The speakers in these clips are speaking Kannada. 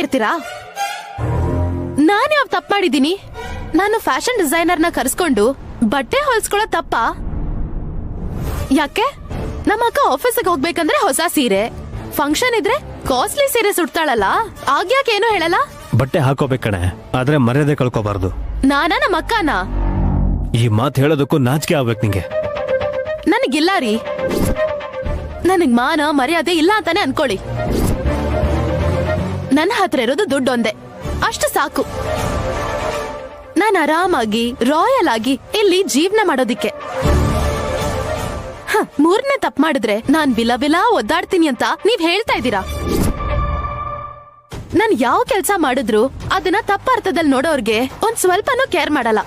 ಇರ್ತೀರಾ? ನಾನ್ ಯಾವ ತಪ್ಪು ಮಾಡಿದೀನಿ? ನಾನು ಫ್ಯಾಷನ್ ಡಿಸೈನರ್ನ ಕರ್ಸ್ಕೊಂಡು ಬಟ್ಟೆ ಹೊಲ್ಸ್ಕೊಳ್ಳೋ ತಪ್ಪ? ಯಾಕೆ? ನಮ್ಮ ಅಕ್ಕ ಆಫೀಸಿಗೆ ಹೋಗ್ಬೇಕಂದ್ರೆ ಹೊಸ ಸೀರೆ, ಫಂಕ್ಷನ್ ಇದ್ರೆ ಕಾಸ್ಟ್ಲಿ ಸೀರೆ ಸುಡ್ತಾಳಲ್ಲ, ಆಗ್ಯಾಕೆ ಏನು ಹೇಳಲ್ಲ? ಬಟ್ಟೆ ಹಾಕೋಬೇಕು ಕಣೆ, ಆದ್ರೆ ಮರ್ಯಾದೆ ಕಳ್ಕೋಬಾರ್ದು. ನಾನಾ ನಮ್ಮ ಅಕ್ಕನಾ? ಈ ಮಾತು ಹೇಳೋದಕ್ಕೂ ನಾಚಿಕೆ ಆಗ್ಬೇಕು ನಿಂಗೆ. ನನಗಿಲ್ಲ ರೀ, ನನಗ್ ಮಾನ ಮರ್ಯಾದೆ ಇಲ್ಲ ಅಂತಾನೆ ಅನ್ಕೊಳ್ಳಿ. ನನ್ನ ಹತ್ರ ಇರೋದು ದುಡ್ಡೊಂದೇ, ಅಷ್ಟು ಸಾಕು. ನಾನು ಆರಾಮಾಗಿ ರಾಯಲ್ ಆಗಿ ಇಲ್ಲಿ ಜೀವನ ಮಾಡೋದಿಕ್ಕೆ. ಮೂರನೇ ತಪ್ಪು ಮಾಡಿದ್ರೆ ನಾನ್ ಬಿಲ ಬಿಲ ಒದ್ದಾಡ್ತೀನಿ ಅಂತ ನೀವ್ ಹೇಳ್ತಾ ಇದ್ದೀರಾ. ನಾನ್ ಯಾವ ಕೆಲ್ಸ ಮಾಡಿದ್ರು ಅದನ್ನ ತಪ್ಪ ಅರ್ಥದಲ್ಲಿ ನೋಡೋರ್ಗೆ ಒಂದ್ ಸ್ವಲ್ಪನೂ ಕೇರ್ ಮಾಡಲ್ಲ.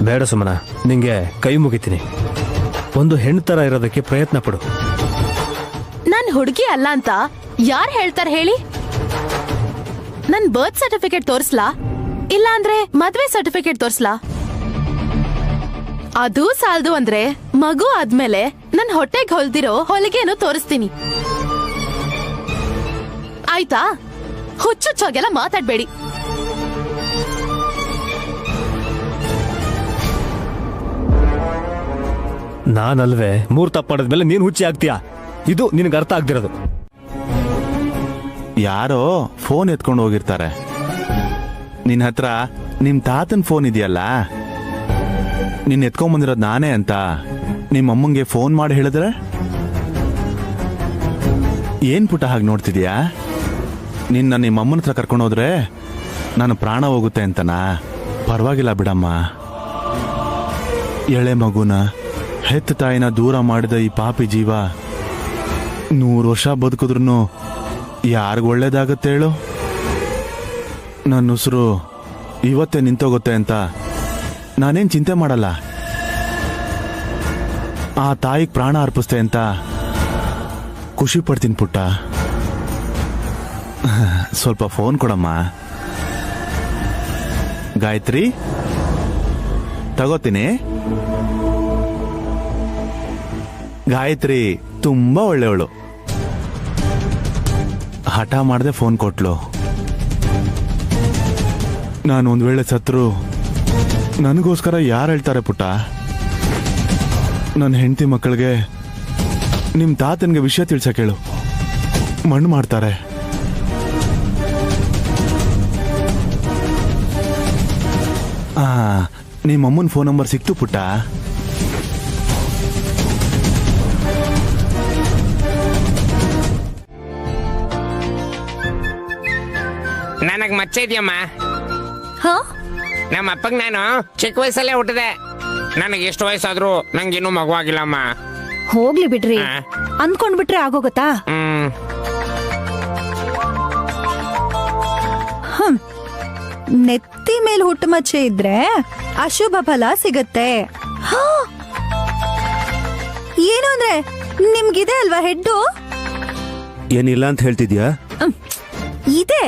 ಬೇಡ ಸುಮನ, ನಿಂಗೆ ಕೈ ಮುಗಿತೀನಿ. ಒಂದು ಹೆಣ್ಣು ತರ ಇರೋದಕ್ಕೆ ಪ್ರಯತ್ನ ಪಡು. ನಾನ್ ಹುಡುಗಿ ಅಲ್ಲ ಅಂತ ಯಾರ್ ಹೇಳ್ತಾರ ಹೇಳಿ? ನನ್ ಬರ್ತ್ ಸರ್ಟಿಫಿಕೇಟ್ ತೋರ್ಸ್ಲಾ, ಇಲ್ಲ ಅಂದ್ರೆ ಮದ್ವೆ ಸರ್ಟಿಫಿಕೇಟ್ ತೋರ್ಸ್ಲಾ? ಅದು ಸಾಲದು ಅಂದ್ರೆ ಮಗು ಆದ್ಮೇಲೆ ನನ್ ಹೊಟ್ಟೆಗ್ ಹೊಲ್ದಿರೋ ಹೊಲಿಗೆನು ತೋರಿಸ್ತೀನಿ. ಆಯ್ತಾ? ಹುಚ್ಚುಚ್ಚೋಗೆಲ್ಲ ಮಾತಾಡ್ಬೇಡಿ. ನಾನಲ್ವೇ 3 ತಪ್ಪು ಮಾಡಿದ್ಮೇಲೆ ನೀನ್ ಹುಚ್ಚಿ ಆಗ್ತೀಯಾ? ಇದು ನಿನಗೆ ಅರ್ಥ ಆಗ್ದಿರೋದು. ಯಾರೋ ಫೋನ್ ಎತ್ಕೊಂಡು ಹೋಗಿರ್ತಾರೆ. ನಿನ್ನ ಹತ್ರ ನಿಮ್ ತಾತನ್ ಫೋನ್ ಇದೆಯಲ್ಲ, ನಿನ್ ಎತ್ಕೊಂಡ್ ನಾನೇ ಅಂತ ನಿಮ್ಮ ಅಮ್ಮಂಗೆ ಫೋನ್ ಮಾಡಿ ಹೇಳಿದ್ರೆ ಏನ್ ಪುಟ ಹಾಗೆ ನೋಡ್ತಿದ್ಯಾ? ನಿನ್ನ ನಿಮ್ಮ ಅಮ್ಮನ ಹತ್ರ ಕರ್ಕೊಂಡು ಹೋದ್ರೆ ನಾನು ಪ್ರಾಣ ಹೋಗುತ್ತೆ ಅಂತನಾ? ಪರವಾಗಿಲ್ಲ ಬಿಡಮ್ಮ. ಎಳೆ ಮಗುನ ಹೆತ್ತ ತಾಯಿನ ದೂರ ಮಾಡಿದ ಈ ಪಾಪಿ ಜೀವ 100 ವರ್ಷ ಬದುಕಿದ್ರು ಯಾರಿಗ ಒಳ್ಳೇದಾಗತ್ತೆ ಹೇಳು? ನನ್ನ ಉಸಿರು ಇವತ್ತೇ ನಿಂತೋಗುತ್ತೆ ಅಂತ ನಾನೇನ್ ಚಿಂತೆ ಮಾಡಲ್ಲ. ಆ ತಾಯಿಗೆ ಪ್ರಾಣ ಅರ್ಪಿಸ್ತೆ ಅಂತ ಖುಷಿ ಪಡ್ತೀನಿ ಪುಟ್ಟ. ಸ್ವಲ್ಪ ಫೋನ್ ಕೊಡಮ್ಮ. ಗಾಯತ್ರಿ, ತಗೋತೀನಿ. ಗಾಯತ್ರಿ ತುಂಬಾ ಒಳ್ಳೆಯವಳು. ಹಠ ಮಾಡದೆ ಫೋನ್ ಕೊಟ್ಲು. ನಾನು ಒಂದ್ ವೇಳೆ ಸತ್ರು ನನಗೋಸ್ಕರ ಯಾರು ಹೇಳ್ತಾರೆ ಪುಟ್ಟ? ನನ್ನ ಹೆಂಡತಿ ಮಕ್ಕಳಿಗೆ ನಿಮ್ ತಾತನ್ಗೆ ವಿಷಯ ತಿಳ್ಸಕ್ ಹೇಳು, ಮಣ್ಣು ಮಾಡ್ತಾರೆ. ನಿಮ್ಮ ಅಮ್ಮನ ಫೋನ್ ನಂಬರ್ ಸಿಕ್ತು ಪುಟ್ಟ? ನನಗ್ ಮಚ್ಚ ಇದೆಯಮ್ಮ. ನಮ್ಮ ಅಪ್ಪಗ್ ನಾನು ಚಿಕ್ಕ ವಯಸ್ಸಲ್ಲೇ ಹುಟ್ಟಿದೆ. ನನಗೆ ಎಷ್ಟು ವಯಸ್ಸಾದ್ರು ನಂಗಿನ್ನೂ ಮಗುವಾಗಿಲ್ಲಮ್ಮ. ಹೋಗ್ಲಿ ಬಿಡ್ರಿ, ಅಂದ್ಕೊಂಡ್ಬಿಟ್ರೆ ಆಗೋಗತ್ತಾ? ನೆತ್ತಿ ಮೇಲ್ ಹುಟ್ಟು ಮಚ್ಚೆ ಇದ್ರೆ ಅಶುಭ ಫಲ ಸಿಗತ್ತೆ. ಏನು ಅಂದ್ರೆ ನಿಮ್ಗಿದೆ ಅಲ್ವಾ ಹೆಡ್ಡು? ಏನಿಲ್ಲ ಅಂತ ಹೇಳ್ತಿದ್ಯಾ? ಇದೆ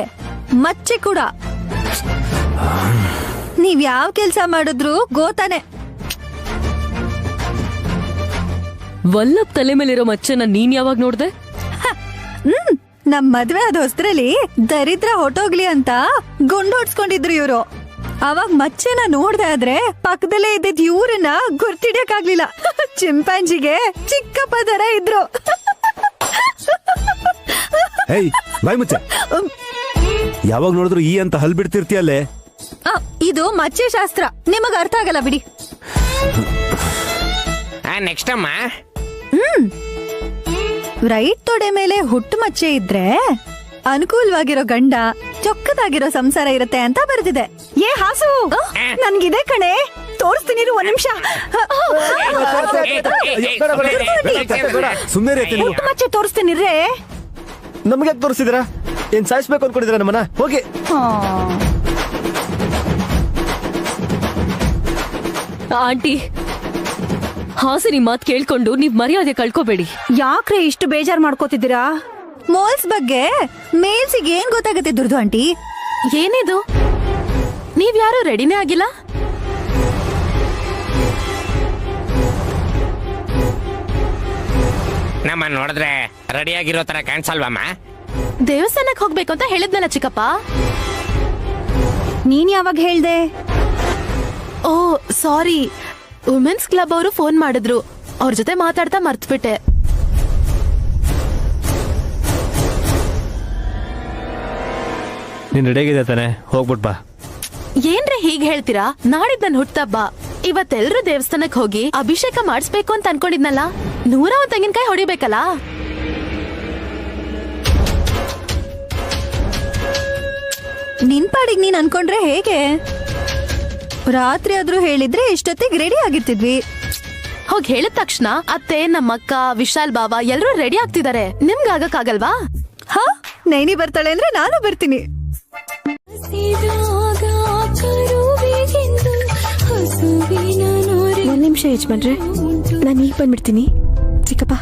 ಮಚ್ಚೆ ಕೂಡ. ನೀವ್ ಯಾವ ಕೆಲ್ಸ ಮಾಡಿದ್ರು ಗೋತಾನೆ. ವಲ್ಲಭ್ ತಲೆ ಮೇಲಿರೋ ಮಚ್ಚೆನ ನೀನ್ ಯಾವಾಗ ನೋಡ್ದೆ? ನಮ್ ಮದ್ವೆ ಆದ ಹೊಸ್ತ್ರಲ್ಲಿ ದರಿದ್ರ ಹೊಟ್ಟೋಗ್ಲಿ ಅಂತ ಗುಂಡು ಹೊಡ್ಸ್ಕೊಂಡಿದ್ರು ಇವ್ರು. ಅವಾಗ ಮಚ್ಚೆನ ನೋಡ್ದೆ ಆದ್ರೆ ಪಕ್ಕದಲ್ಲೇ ಇದ್ದಿದ್ ಇವ್ರನ್ನ ಗುರ್ತಿಡಿಯಕ್ಕಾಗ್ಲಿಲ್ಲ. ಚಿಂಪಾಂಜಿಗೆ ಚಿಕ್ಕಪ್ಪ ತರ ಇದ್ರು. ಬಾಯ್ ಮುಚ್ಚ, ಯಾವಾಗ ನೋಡಿದ್ರು ಈ ಅಂತ ಹಲ್ ಬಿಡ್ತಿರ್ತೀಯಲ್ಲೇ. ಇದು ಮಚ್ಚೆ ಶಾಸ್ತ್ರ, ನಿಮಗ್ ಅರ್ಥ ಆಗಲ್ಲ ಬಿಡಿ. ನೆಕ್ಸ್ಟ್ ಅಮ್ಮ, ರೈಟ್ ತೊಡೆ ಮೇಲೆ ಹುಟ್ಟು ಮಚ್ಚೆ ಇದ್ರೆ ಅನುಕೂಲವಾಗಿರೋ ಗಂಡ, ಚೊಕ್ಕದಾಗಿರೋ ಸಂಸಾರ ಇರುತ್ತೆ ಅಂತ ಬರ್ದಿದೆ. ಏ ಹಾಸು, ನನ್ಗಿದೆ ಕಣೆ, ತೋರಿಸ್ತೀನಿ ಒಂದ್ ನಿಮಿಷ. ಸುಮ್ಮನೆ ಹುಟ್ಟು ಮಚ್ಚೆ ತೋರಿಸ್ತೀನಿ ರೇ. ನಮ್ಗೆ ಯಾಕೆ ತೋರಿಸಿದ್ರ? ಏನ್ ಸಾಯಿಸ್ಬೇಕು ಅನ್ಕೊಂಡಿದ್ರ ನಮ್ಮನ್ನ? ಹೋಗಿ. ಆಂಟಿ, ಹಾಸಿನಿ ಮಾತ್ ಕೇಳ್ಕೊಂಡು ನೀವ್ ಮರ್ಯಾದೆ ಕಳ್ಕೋಬೇಡಿ. ಯಾಕ್ರೆ ಇಷ್ಟು ಬೇಜಾರ್ ಮಾಡ್ಕೋತಿದ್ದೀರಾ? ಮೋಲ್ಸ್ ಬಗ್ಗೆ ಮೇಲ್ಸಿಗೆ ಏನ್ ಗೊತ್ತಾಗತ್ತೆ ದುರ್ದು ಆಂಟಿ? ಏನಿದು, ನೀವ್ಯಾರು ರೆಡಿನೇ ಆಗಿಲ್ಲ? ನಮ್ಮ ನೋಡಿದ್ರೆ ರೆಡಿಯಾಗಿರೋ ತರ ಕಾಣಿಸಲ್ವಮ್ಮ? ದೇವಸ್ಥಾನಕ್ ಹೋಗ್ಬೇಕು ಅಂತ ಹೇಳಿದ್ನಲ್ಲ ಚಿಕ್ಕಪ್ಪ. ನೀನ್ ಯಾವಾಗ ಹೇಳ್ದೆ? ಓ ಸಾರಿ, ವುಮೆನ್ಸ್ ಕ್ಲಬ್ ಅವರು ಫೋನ್ ಮಾಡಿದ್ರು, ಅವ್ರ ಜೊತೆ ಮಾತಾಡ್ತಾ ಮರ್ತ್ಬಿಟ್ಟೆ. ನೀನ್ ರೆಡಿಯಾಗಿದೆ ತಾನೆ? ಹೋಗ್ಬಿಟ್ ಬಾ. ಏನ್ರಿ ಹೀಗ್ ಹೇಳ್ತೀರಾ? ನಾಡಿದ್ ನನ್ ಹುಟ್ಟಬ್ಬ. ಇವತ್ತೆಲ್ರೂ ದೇವಸ್ಥಾನಕ್ ಹೋಗಿ ಅಭಿಷೇಕ ಮಾಡಿಸ್ಬೇಕು ಅಂತ ಅನ್ಕೊಂಡಿದ್ನಲ್ಲ. 101 ತೆಂಗಿನಕಾಯಿ ಹೊಡಿಬೇಕಲ್ಲ. ನಿನ್ ಪಾಡಿಗೆ ನೀನ್ ಅನ್ಕೊಂಡ್ರೆ ಹೇಗೆ? ರಾತ್ರಿ ಆದ್ರೂ ಹೇಳಿದ್ರೆ ಇಷ್ಟೊತ್ತಿಗೆ ರೆಡಿ ಆಗಿರ್ತಿದ್ವಿ. ಹೋಗಿ ಹೇಳಿದ ತಕ್ಷಣ ಅತ್ತೆ, ನಮ್ಮಕ್ಕ, ವಿಶಾಲ್ ಬಾವ ಎಲ್ರೂ ರೆಡಿ ಆಗ್ತಿದ್ದಾರೆ. ನಿಮ್ಗೆ ಆಗಕ್ಕಾಗಲ್ವಾ? ಹಾ, ನೈನಿ ಬರ್ತಾಳೆ ಅಂದ್ರೆ ನಾನು ಬರ್ತೀನಿ. ಒಂದ್ ನಿಮಿಷ ಯಜಮಾನ್ರೆ, ನಾನು ಈಗ ಬಂದ್ಬಿಡ್ತೀನಿ. ಚಿಕ್ಕಪ್ಪ,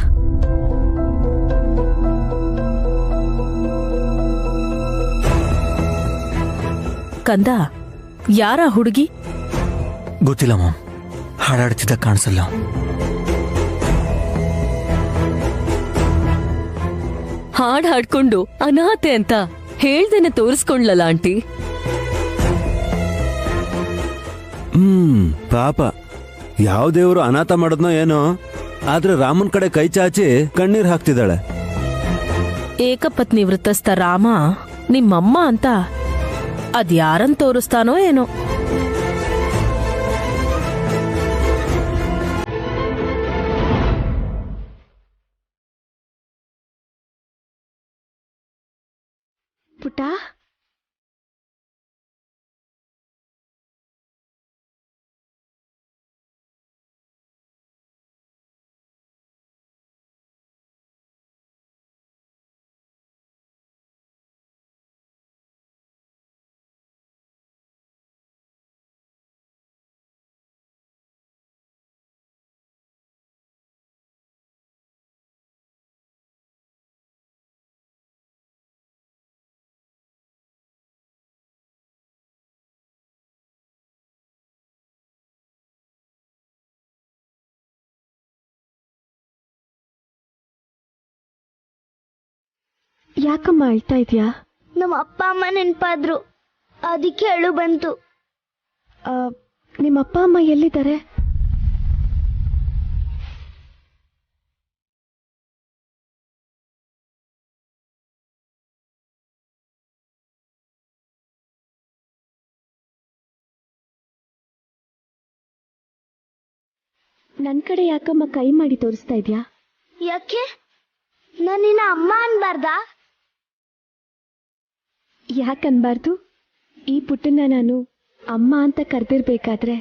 ಕಂದ, ಯಾರ ಹುಡುಗಿ? ಗೊತ್ತಿಲ್ಲ ಮಾಮ್, ಹಾಡಾಡ್ತಿದ್ದ ಕಾಣಿಸಲ್ಲ. ಹಾಡ್ ಹಾಡ್ಕೊಂಡು ಅನಾಥೆ ಅಂತ ಹೇಳ್ದೇನೆ ತೋರಿಸ್ಕೊಂಡ್ಲಲ್ಲ ಆಂಟಿ. ಪಾಪ, ಯಾವ ದೇವರು ಅನಾಥ ಮಾಡದ್ನೋ ಏನೋ, ಆದ್ರೆ ರಾಮನ್ ಕಡೆ ಕೈ ಚಾಚಿ ಕಣ್ಣೀರ್ ಹಾಕ್ತಿದ್ದಾಳೆ. ಏಕಪತ್ನಿ ವೃತ್ತಸ್ಥ ರಾಮ ನಿಮ್ಮಮ್ಮ ಅಂತ ಅದ್ಯಾರನ್ ತೋರಿಸ್ತಾನೋ ಏನೋ. ಪುಟ್ಟ, ಯಾಕಮ್ಮ ಅಳ್ತಾ ಇದೀಯಾ? ನಮ್ಮ ಅಪ್ಪ ಅಮ್ಮ ನೆನಪಾದ್ರು, ಅದಕ್ಕೆ ಅಳು ಬಂತು. ನಿಮ್ಮ ಅಪ್ಪ ಅಮ್ಮ ಎಲ್ಲಿದ್ದಾರೆ? ನನ್ ಕಡೆ ಯಾಕಮ್ಮ ಕೈ ಮಾಡಿ ತೋರಿಸ್ತಾ ಇದ್ಯಾ? ಯಾಕೆ? ನಾನಿನ್ನ ಅಮ್ಮ ಅನ್ಬಾರ್ದಾ? ಯಾಕನ್ಬಾರ್ದು? ಈ ಪುಟ್ಟನ್ನ ನಾನು ಅಮ್ಮ ಅಂತ ಕರೆದಿರ್ಬೇಕಾದ್ರೆ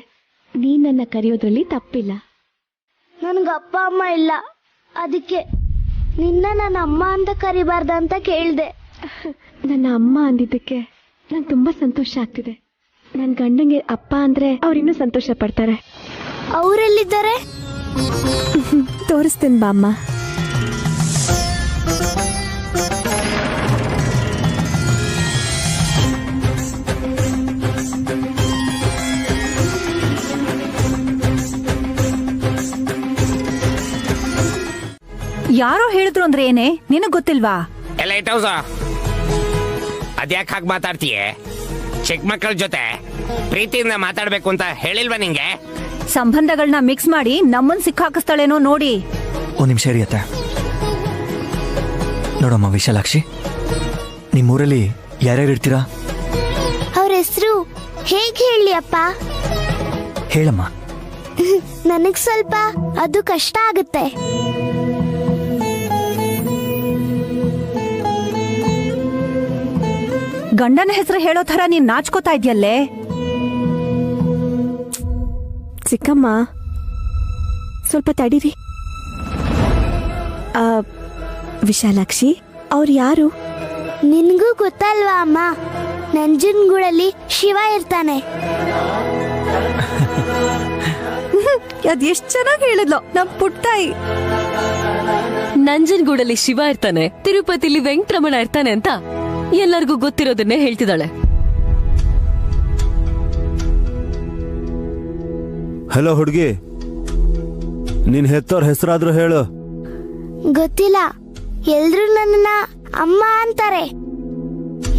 ನೀನ್ ನನ್ನ ಕರೆಯೋದ್ರಲ್ಲಿ ತಪ್ಪಿಲ್ಲ. ನನ್ಗ ಅಪ್ಪ ಅಮ್ಮ ಇಲ್ಲ, ಅದಕ್ಕೆ ನಿನ್ನ ನನ್ನ ಅಮ್ಮ ಅಂತ ಕರಿಬಾರ್ದ ಅಂತ ಕೇಳ್ದೆ. ನನ್ನ ಅಮ್ಮ ಅಂದಿದ್ದಕ್ಕೆ ನಂಗೆ ತುಂಬಾ ಸಂತೋಷ ಆಗ್ತಿದೆ. ನನ್ನ ಗಂಡಂಗೆ ಅಪ್ಪ ಅಂದ್ರೆ ಅವ್ರಿನ್ನೂ ಸಂತೋಷ ಪಡ್ತಾರೆ. ಅವರೆಲ್ಲಿದ್ದಾರೆ? ತೋರಿಸ್ತೀನಿ ಬಾ ಅಮ್ಮ. ಯಾರೋ ಹೇಳಿದ್ರು ಅಂದ್ರೆ ಏನೇ, ನಿನಗ್ ಗೊತ್ತಿಲ್ವಾ? ಲೈಟ್ ಹೌಸ, ಅದ್ಯಾಕೆ ಹಾಗೆ ಮಾತಾಡ್ತೀಯ? ಚಿಕ್ಕ ಮಕ್ಕಳ ಜೊತೆ ಪ್ರೀತಿಯಿಂದ ಮಾತಾಡ್ಬೇಕು ಅಂತ ಹೇಳಿಲ್ವಾ ನಿಂಗೆ? ಸಂಬಂಧಗಳನ್ನ ಮಿಕ್ಸ್ ಮಾಡಿ ನಮ್ಮನ್ ಸಿಕ್ಕಾಕಿಸ್ತಾಳೇನೋ ನೋಡಿ. ಒಂದ್ ನಿಮಿಷ ಇರಿಯತ್ತೆ. ನೋಡಮ್ಮ ವಿಶಾಲಾಕ್ಷಿ, ನಿಮ್ಮೂರಲ್ಲಿ ಯಾರ್ಯಾರು ಇರ್ತೀರಾ? ಅವ್ರ ಹೆಸರು ಹೇಗೆ ಹೇಳಿ ಅಪ್ಪ? ಹೇಳಮ್ಮ. ನನಗ್ ಸ್ವಲ್ಪ ಅದು ಕಷ್ಟ ಆಗುತ್ತೆ. ಗಂಡನ ಹೆಸರು ಹೇಳೋ ತರ ನೀನ್ ನಾಚ್ಕೋತಾ ಇದ್ಯಲ್ಲೇ. ಚಿಕ್ಕಮ್ಮ, ಸ್ವಲ್ಪ ತಡೀರಿ. ವಿಶಾಲಾಕ್ಷಿ, ಅವ್ರು ಯಾರು? ನಿನ್ಗೂ ಗೊತ್ತಲ್ವಾ ಅಮ್ಮ, ನಂಜನಗೂಡಲ್ಲಿ ಶಿವ ಇರ್ತಾನೆ. ಅದ್ ಎಷ್ಟ್ ಚೆನ್ನಾಗಿ ಹೇಳಿದ್ಲು ನಮ್ ಪುಟ್ಟಾಯಿ. ನಂಜನಗೂಡಲ್ಲಿ ಶಿವ ಇರ್ತಾನೆ, ತಿರುಪತಿಲಿ ವೆಂಕಟರಮಣ ಇರ್ತಾನೆ ಅಂತ ಎಲ್ಲರಿಗೂ ಗೊತ್ತಿರೋದನ್ನೇ ಹೇಳ್ತಿದ್ದಾಳೆ. ಹಲೋ ಹುಡುಗಿ, ನಿನ್ ಹೆತ್ತೋರ್ ಹೆಸರಾದ್ರೂ ಹೇಳು. ಗೊತ್ತಿಲ್ಲ. ಎಲ್ರು ನನ್ನ ಅಮ್ಮ ಅಂತಾರೆ.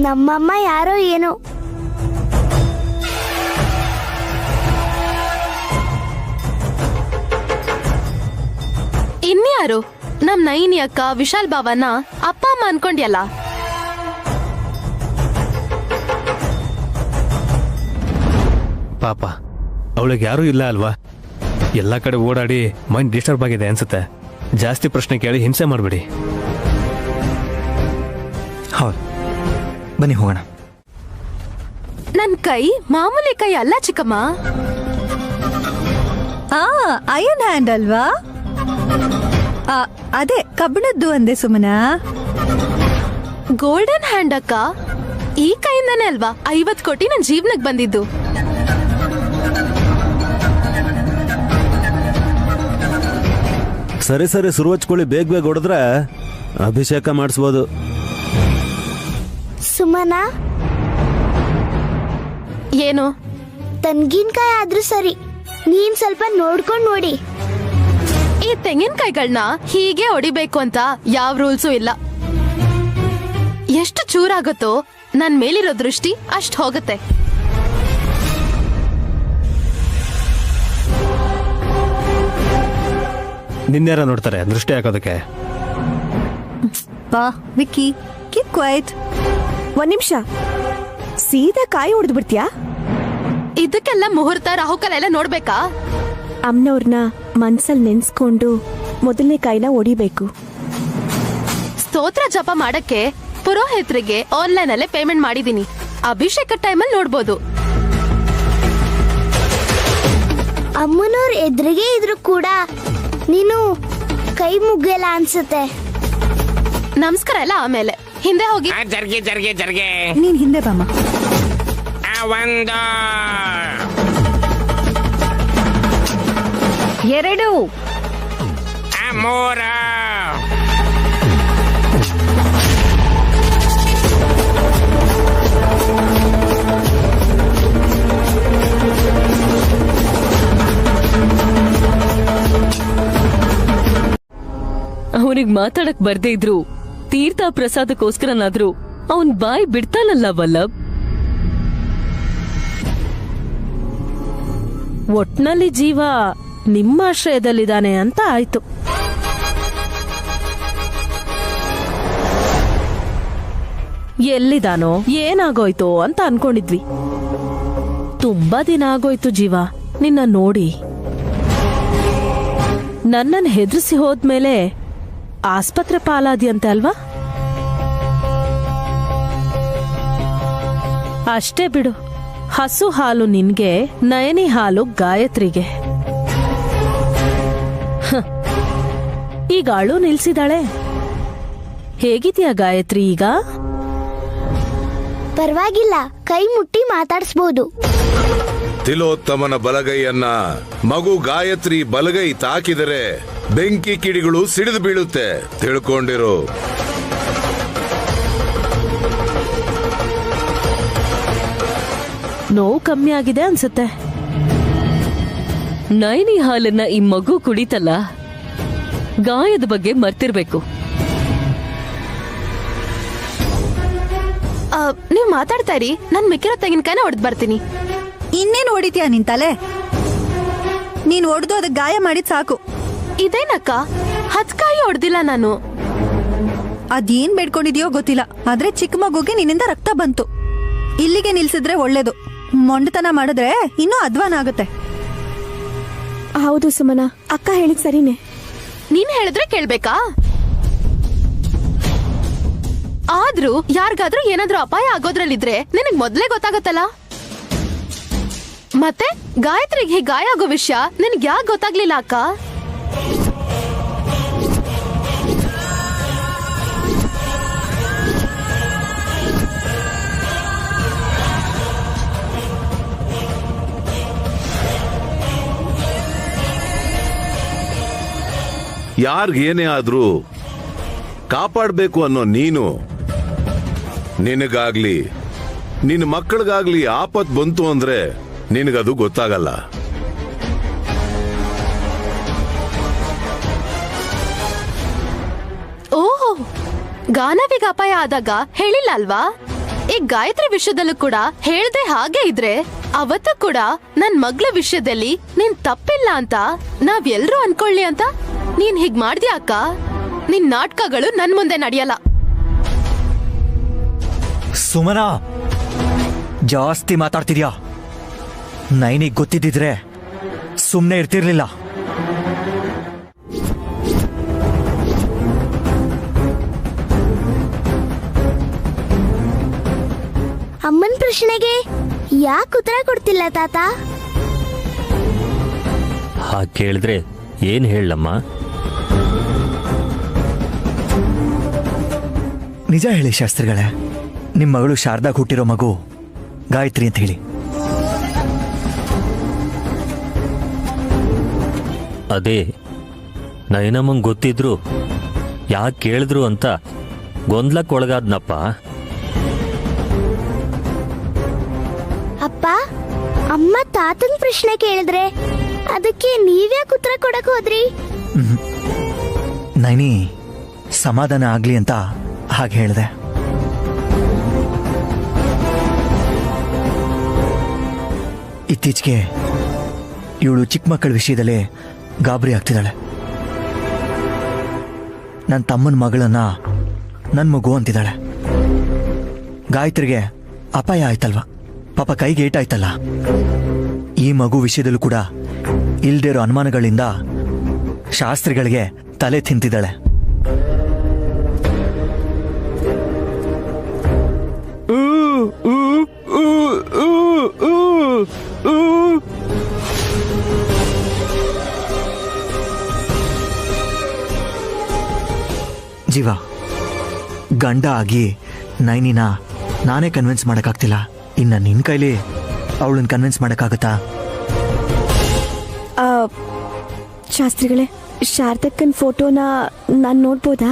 ನಮ್ಮಮ್ಮ ಯಾರೋ ಏನೋ. ಇನ್ಯಾರು? ನಮ್ ನೈನಿ ಅಕ್ಕ ವಿಶಾಲ್ ಬಾವನ ಅಪ್ಪ ಅಮ್ಮ ಅನ್ಕೊಂಡ್ಯಲ್ಲ. ಪಾಪ ಅವಳಿಗೆ ಯಾರೂ ಇಲ್ಲ ಅಲ್ವಾ? ಎಲ್ಲ ಕಡೆ ಓಡಾಡಿ ಮೈಂಡ್ ಡಿಸ್ಟರ್ಬ್ ಆಗಿದೆ ಅನ್ಸುತ್ತೆ. ಜಾಸ್ತಿ ಪ್ರಶ್ನೆ ಕೇಳಿ ಹಿಂಸೆ ಮಾಡಬೇಡಿ. ಹೌದು, ಬನ್ನಿ ಹೋಗೋಣ. ನನ್ ಕೈ ಮಾಮೂಲಿ ಕೈ ಅಲ್ಲ ಚಿಕ್ಕಮ್ಮ. ಐರನ್ ಹ್ಯಾಂಡ್ ಅಲ್ವಾ? ಅದೇ ಕಬ್ಬಿಣದ್ದು ಅಂದೆ ಸುಮನ. ಗೋಲ್ಡನ್ ಹ್ಯಾಂಡ್ ಅಕ್ಕ. ಈ ಕೈಯಿಂದಾನೇ ಅಲ್ವಾ 50 ಕೋಟಿ ನನ್ ಜೀವನಕ್ಕೆ ಬಂದಿದ್ದು. ಸರಿ ಸರಿ, ಸುರುವಚ್ಕೊಳ್ಳಿ. ಬೇಗ ಬೇಗ ಹೊಡೆದ್ರೆ ಅಭಿಷೇಕ ಮಾಡಿಸ್ಬೋದು. ಸುಮನ, ಏನು? ತೆಂಗಿನಕಾಯಿ ಆದ್ರೂ ಸರಿ, ನೀನ್ ಸ್ವಲ್ಪ ನೋಡ್ಕೊಂಡ್ ನೋಡಿ. ಈ ತೆಂಗಿನಕಾಯಿಗಳನ್ನ ಹೀಗೆ ಹೊಡಿಬೇಕು ಅಂತ ಯಾವ ರೂಲ್ಸು ಇಲ್ಲ. ಎಷ್ಟು ಚೂರಾಗುತ್ತೋ ನನ್ ಮೇಲಿರೋ ದೃಷ್ಟಿ ಅಷ್ಟ್ ಹೋಗುತ್ತೆ. ನಿನ್ಯಾರ ನೋಡ್ತಾರೆ ದೃಷ್ಟಿ ಹಾಕೋದಕ್ಕೆ? ಬಾ ವಿಕ್ಕಿ, ಕೀಪ್ ಕ್ವೈಟ್. 1 ನಿಮಿಷ, ಸೀದಾ ಕಾಯಿ ಹೊಡೆದು ಬಿಡ್ತೀಯಾ? ಇದಕ್ಕೆಲ್ಲ ಮುಹೂರ್ತ ರಾಹುಕಾಲ ಎಲ್ಲ ನೋಡ್ಬೇಕಾ? ಅಮ್ಮನವ್ರನ್ನ ಮನ್ಸಲ್ಲಿ ನೆನ್ಸ್ಕೊಂಡು ಮೊದಲನೇ ಕಾಯಿನ ಹೊಡಿಬೇಕು. ಸ್ತೋತ್ರ ಜಪ ಮಾಡಕ್ಕೆ ಪುರೋಹಿತರಿಗೆ ಆನ್ಲೈನ್ ಅಲ್ಲೇ ಪೇಮೆಂಟ್ ಮಾಡಿದೀನಿ. ಅಭಿಷೇಕ ಟೈಮಲ್ಲಿ ನೋಡ್ಬೋದು. ಅಮ್ಮನವ್ರ ಎದುರಿಗೆ ಇದ್ರು ಕೂಡ ನೀನು ಕೈ ಮುಗ್ಗಲ್ಲ ಅನ್ಸುತ್ತೆ. ನಮಸ್ಕಾರ ಎಲ್ಲ ಆಮೇಲೆ, ಹಿಂದೆ ಹೋಗಿ. ಜರ್ಗೆ ಜರ್ಗೆ ಜರ್ಗೆ. ನೀನ್ ಹಿಂದೆ ಬಾಮ. ಒಂದು 2 3. ಅವನಿಗೆ ಮಾತಾಡಕ್ ಬರ್ದೇ ಇದ್ರು ತೀರ್ಥ ಪ್ರಸಾದಕ್ಕೋಸ್ಕರನಾದ್ರೂ ಅವನ್ ಬಾಯಿ ಬಿಡ್ತಾನಲ್ಲ ವಲ್ಲಭ್. ಒಟ್ನಲ್ಲಿ ಜೀವ ನಿಮ್ಮ ಆಶ್ರಯದಲ್ಲಿದ್ದಾನೆ ಅಂತ ಆಯ್ತು. ಎಲ್ಲಿದಾನೋ ಏನಾಗೋಯ್ತೋ ಅಂತ ಅನ್ಕೊಂಡಿದ್ವಿ. ತುಂಬಾ ದಿನ ಆಗೋಯ್ತು ಜೀವ ನಿನ್ನ ನೋಡಿ. ನನ್ನನ್ನು ಹೆದರಿಸಿ ಹೋದ್ಮೇಲೆ ಆಸ್ಪತ್ರೆ ಪಾಲಾದ್ಯಂತೆ ಅಲ್ವಾ? ಅಷ್ಟೇ ಬಿಡು, ಹಸು ಹಾಲು ನಿನ್ಗೆ, ನಯನಿ ಹಾಲು ಗಾಯತ್ರಿಗೆ. ಈಗ ಅಳು ನಿಲ್ಸಿದಾಳೆ. ಹೇಗಿದ್ಯಾ ಗಾಯತ್ರಿ ಈಗ? ಪರವಾಗಿಲ್ಲ, ಕೈ ಮುಟ್ಟಿ ಮಾತಾಡಿಸ್ಬೋದು. ತಿಲೋತ್ತಮನ ಬಲಗೈಯನ್ನ ಮಗು ಗಾಯತ್ರಿ ಬಲಗೈ ತಾಕಿದರೆ ಬೆಂಕಿ ಕಿಡಿಗಳು ಸಿಡಿದು ಬೀಳುತ್ತೆ, ತಿಳ್ಕೊಂಡಿರು. ನೋವು ಕಮ್ಮಿ ಆಗಿದೆ ಅನ್ಸುತ್ತೆ. ನೈನಿ ಹಾಲನ್ನ ಈ ಮಗು ಕುಡಿತಲ್ಲ, ಗಾಯದ ಬಗ್ಗೆ ಮರ್ತಿರ್ಬೇಕು. ನೀವ್ ಮಾತಾಡ್ತಾ ಇರಿ, ನನ್ ಮಿಕ್ಕಿರೋ ತೆಂಗಿನಕಾಯಿನ ಹೊಡೆದ್ ಬರ್ತೀನಿ. ಇನ್ನೇನು ಹೊಡಿತೀಯ ನಿನ್ ತಲೆ? ನೀನ್ ಹೊಡೆದು ಅದಕ್ಕೆ ಗಾಯ ಮಾಡಿದ್ ಸಾಕು. ಇದೇನಕ್ಕ, 10 ಕಾಯಿ ಹೊಡೆದಿಲ್ಲ ನಾನು. ಅದೇನ್ ಬೇಡ್ಕೊಂಡಿದ್ಯೋ ಗೊತ್ತಿಲ್ಲ, ಆದ್ರೆ ಚಿಕ್ಕ ಮಗುಗೆ ನಿನ್ನಿಂದ ರಕ್ತ ಬಂತು. ಇಲ್ಲಿಗೆ ನಿಲ್ಸಿದ್ರೆ ಒಳ್ಳೇದು. ಮೊಂಡತನ ಮಾಡಿದ್ರೆ ಇನ್ನೂ ಅಧ್ವಾನ ಆಗುತ್ತೆ. ಹೌದು ಸುಮನ, ಅಕ್ಕ ಹೇಳಿದ್ ಸರಿನೇ. ನೀನ್ ಹೇಳಿದ್ರೆ ಕೇಳ್ಬೇಕಾ? ಆದ್ರೂ ಯಾರಿಗಾದ್ರೂ ಏನಾದ್ರೂ ಅಪಾಯ ಆಗೋದ್ರಲ್ಲಿದ್ರೆ ನಿನಗ್ ಮೊದ್ಲೇ ಗೊತ್ತಾಗತ್ತಲ್ಲ. ಮತ್ತೆ ಗಾಯತ್ರಿಗೆ ಹೀಗೆ ಗಾಯ ಆಗೋ ವಿಷಯ ನಿನಗ್ ಯಾಕೆ ಗೊತ್ತಾಗ್ಲಿಲ್ಲ ಅಕ್ಕ? ಯಾರಿಗೇನೇ ಆದ್ರೂ ಕಾಪಾಡಬೇಕು ಅನ್ನೋ ನೀನು, ನಿನಗಾಗ್ಲಿ ನಿನ್ನ ಮಕ್ಕಳಿಗಾಗ್ಲಿ ಆಪತ್ ಬಂತು ಅಂದ್ರೆ ನಿನಗದು ಗೊತ್ತಾಗಲ್ಲ. ಓಹ್, ಗಾನವಿಗೆ ಅಪಾಯ ಆದಾಗ ಹೇಳಿಲ್ಲ ಅಲ್ವಾ? ಈ ಗಾಯತ್ರಿ ವಿಷಯದಲ್ಲೂ ಕೂಡ ಹೇಳ್ದೆ ಹಾಗೆ ಇದ್ರೆ ಅವತ್ತು ಕೂಡ ನನ್ ಮಗ್ಳ ವಿಷಯದಲ್ಲಿ ನೀನ್ ತಪ್ಪಿಲ್ಲ ಅಂತ ನಾವೆಲ್ರೂ ಅನ್ಕೊಳ್ಳಿ ಅಂತ ನೀನ್ ಹೀಗ್ ಮಾಡ್ದ್ಯಾ ಅಕ್ಕ? ನಿನ್ ನಾಟಕಗಳು ನನ್ ಮುಂದೆ ನಡೆಯಲ್ಲ. ಸುಮನಾ, ಜಾಸ್ತಿ ಮಾತಾಡ್ತಿದ್ಯಾ. ನೈನಿಗ್ ಗೊತ್ತಿದ್ದಿದ್ರೆ ಸುಮ್ನೆ ಇರ್ತಿರ್ಲಿಲ್ಲ. ಅಮ್ಮನ್ ಪ್ರಶ್ನೆಗೆ ಯಾಕೆ ಉತ್ತರ ಕೊಡ್ತಿಲ್ಲ ತಾತ? ಹಾಗೆ ಕೇಳಿದ್ರೆ ಏನ್ ಹೇಳಮ್ಮ? ನಿಜ ಹೇಳಿ ಶಾಸ್ತ್ರಿಗಳೇ, ನಿಮ್ಮ ಮಗಳು ಶಾರದಾಗ್ ಹುಟ್ಟಿರೋ ಮಗು ಗಾಯತ್ರಿ ಅಂತ ಹೇಳಿ. ಅದೇ ನಯನಮ್ಮಂಗ್ ಗೊತ್ತಿದ್ರು ಯಾಕೆ ಕೇಳಿದ್ರು ಅಂತ ಗೊಂದಲಕ್ಕೊಳಗಾದ್ನಪ್ಪ. ಅಪ್ಪ, ಅಮ್ಮ ತಾತನ್ ಪ್ರಶ್ನೆ ಕೇಳಿದ್ರೆ ಅದಕ್ಕೆ ನೀವ್ಯಾಕೆ ಉತ್ತರ ಕೊಡಕ್ ಹೋದ್ರಿ? ನೈನಿ ಸಮಾಧಾನ ಆಗ್ಲಿ ಅಂತ ಹಾಗೆ ಹೇಳಿದೆ. ಇತ್ತೀಚೆಗೆ ಇವಳು ಚಿಕ್ಕ ಮಕ್ಕಳ ವಿಷಯದಲ್ಲೇ ಗಾಬರಿ ಆಗ್ತಿದ್ದಾಳೆ. ನನ್ನ ತಮ್ಮನ ಮಗಳನ್ನ ನನ್ನ ಮಗು ಅಂತಿದ್ದಾಳೆ. ಗಾಯತ್ರಿಗೆ ಅಪಾಯ ಆಯ್ತಲ್ವಾ, ಪಾಪ ಕೈಗೆ ಏಟಾಯ್ತಲ್ಲ. ಈ ಮಗು ವಿಷಯದಲ್ಲೂ ಕೂಡ ಇಲ್ದೇ ಇರೋ ಅನುಮಾನಗಳಿಂದ ಶಾಸ್ತ್ರಿಗಳಿಗೆ ತಲೆ ತಿಂತಿದ್ದಾಳೆ. ಜೀವ, ಗಂಡ ಆಗಿ ನೈನಿನ ನಾನೇ ಕನ್ವಿನ್ಸ್ ಮಾಡಕ್ಕಾಗ್ತಿಲ್ಲ. ಇನ್ನ ನಿನ್ ಕೈಲಿ ಅವಳನ್ನ ಕನ್ವಿನ್ಸ್ ಮಾಡಕ್ಕಾಗತ್ತಾ? ಶಾಸ್ತ್ರಿಗಳೇ, ಶಾರದಕ್ಕನ್ ಫೋಟೋನ ನಾನು ನೋಡ್ಬೋದಾ?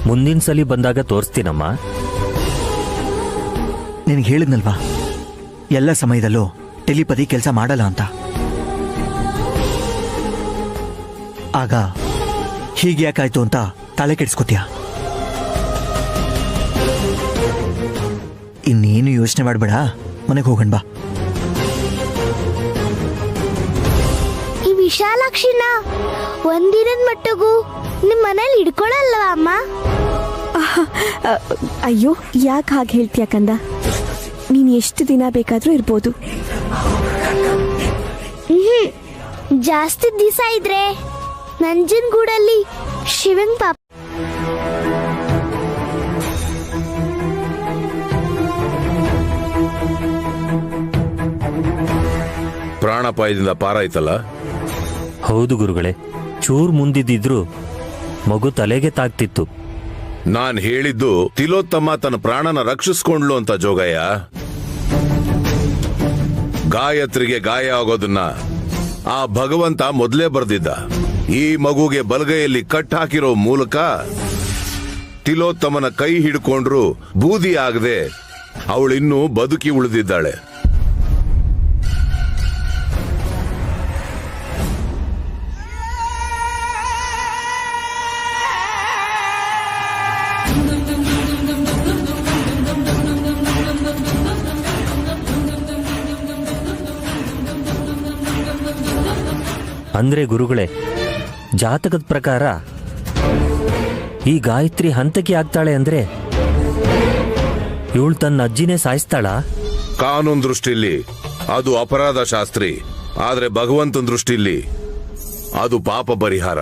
ಮುಂದಿನ ಸಲ ಬಂದಾಗ ತೋರಿಸ್ತೀನಮ್ಮ. ನಿನಗೆ ಹೇಳಿದ್ನಲ್ವಾ, ಎಲ್ಲ ಸಮಯದಲ್ಲೂ ಟೆಲಿಪತಿ ಕೆಲಸ ಮಾಡಲ್ಲ ಅಂತ. ಆಗ ಹೀಗೆ ಯಾಕಾಯ್ತು ಅಂತ ತಲೆ ಕೆಡಿಸ್ಕೊತೀಯ. ಇನ್ನೇನು ಯೋಚನೆ ಮಾಡಬೇಡ, ಮನೆಗೆ ಹೋಗೋಣ ಬಾ. ಈ ವಿಶಾಲಾಕ್ಷಿನ ಒಂದಿನದ ಮಟ್ಟಿಗೂ ನಿಮ್ ಮನೇಲಿ ಹಿಡ್ಕೊಳಲ್ವಾ ಅಮ್ಮ? ಅಯ್ಯೋ, ಯಾಕೆ ಹಾಗೆ ಹೇಳ್ತೀಯ ಕಂದ? ನೀನ್ ಎಷ್ಟು ದಿನ ಬೇಕಾದ್ರೂ ಇರ್ಬೋದು. ಜಾಸ್ತಿ ದಿವಸ ಇದ್ರೆ ನಂಜನಗೂಡಲ್ಲಿ ಶಿವನ್ ಪಾಪ ಪ್ರಾಣಾಪಾಯದಿಂದ ಪಾರಾಯ್ತಲ್ಲ? ಹೌದು ಗುರುಗಳೇ, ಚೂರ್ ಮುಂದಿದ್ದಿದ್ರು ಮಗು ತಲೆಗೆ ತಾಗ್ತಿತ್ತು. ನಾನ್ ಹೇಳಿದ್ದು ತಿಲೋತ್ತಮ ತನ್ನ ಪ್ರಾಣನ ರಕ್ಷಿಸ್ಕೊಂಡ್ಲು ಅಂತ ಜೋಗಯ್ಯ. ಗಾಯತ್ರಿಗೆ ಗಾಯ ಆಗೋದನ್ನ ಆ ಭಗವಂತ ಮೊದಲೇ ಬರ್ದಿದ್ದ. ಈ ಮಗುಗೆ ಬಲಗೈಯಲ್ಲಿ ಕಟ್ ಹಾಕಿರೋ ಮೂಲಕ ತಿಲೋತ್ತಮನ ಕೈ ಹಿಡ್ಕೊಂಡ್ರು ಬೂದಿ ಆಗದೆ ಅವಳಿನ್ನೂ ಬದುಕಿ ಉಳಿದಿದ್ದಾಳೆ. ಅಂದ್ರೆ ಗುರುಗಳೇ, ಜಾತಕದ ಪ್ರಕಾರ ಈ ಗಾಯತ್ರಿ ಹಂತಕಿ ಆಗ್ತಾಳೆ ಅಂದ್ರೆ ಇವಳು ತನ್ನ ಅಜ್ಜಿನೇ ಸಾಯಿಸ್ತಾಳ? ಕಾನೂನು ದೃಷ್ಟಿಲಿ ಅದು ಅಪರಾಧ ಶಾಸ್ತ್ರಿ, ಆದ್ರೆ ಭಗವಂತನ ದೃಷ್ಟಿಲಿ ಅದು ಪಾಪ ಪರಿಹಾರ.